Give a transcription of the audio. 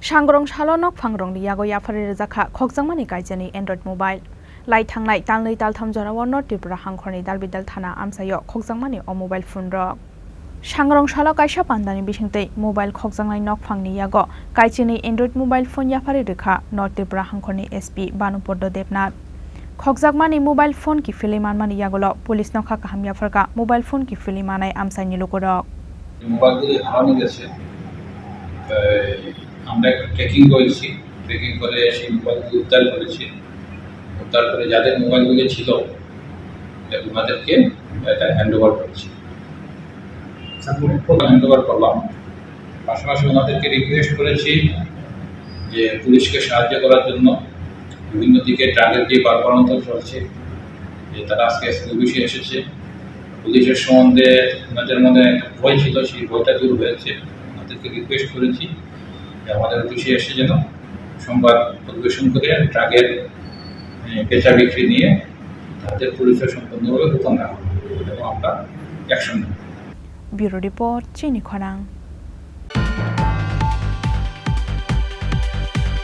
Shangrong Shalonok Fangrong Yago Yafari Zaka, Kokzamani Kaijani, Android Mobile. Light Hanglai Tanley Daltam Jorawan, Tipra Hankorni, Dalbidal Tana, Amsayo, Kokzamani or mobile phone rock. Shangrong Shalokaisha Pandani Bishinte, mobile Kokzamai Nok Fangni Yago, Kaijani, Android mobile phone Yafari Rika, Not Tipra Hankorni SP, Banupodo Debnat. Kokzamani mobile phone ki Filiman Mani Yagolo, Police Noka Hamyafarka, mobile phone ki Filimana, Amsani Lokodok. আমরা একটা trekking করেছি, trekking করে সেই মোবাইলগুলো উদ্ধার করেছি। উদ্ধার করে যাদের মোবাইলগুলো ছিল ওনাদেরকে এটা হ্যান্ডওভার করেছি, হ্যান্ডওভার করলাম। পাশাপাশি ওনাদেরকে রিকোয়েস্ট করেছি যে পুলিশকে সাহায্য করার জন্য। বিভিন্ন দিকে ট্রাকের যে পারপারন্ত চলছে, যে তারা আজকে অফিসে এসেছে। পুলিশের সম্বন্ধে ওনাদের মনে একটা ভয় ছিল, সেই ভয়টা দূর হয়েছে। ওনাদেরকে রিকোয়েস্ট করেছি আমাদের অফিসে এসে যেন সংবাদ পরিবেশন করে ট্রাকের বেচা বিক্রি নিয়ে তাদের পরিচয় সম্পূর্ণভাবে গোপন রাখা এবং আমরা অ্যাকশন নেব। ব্যুরো রিপোর্ট, চিনি খরাং।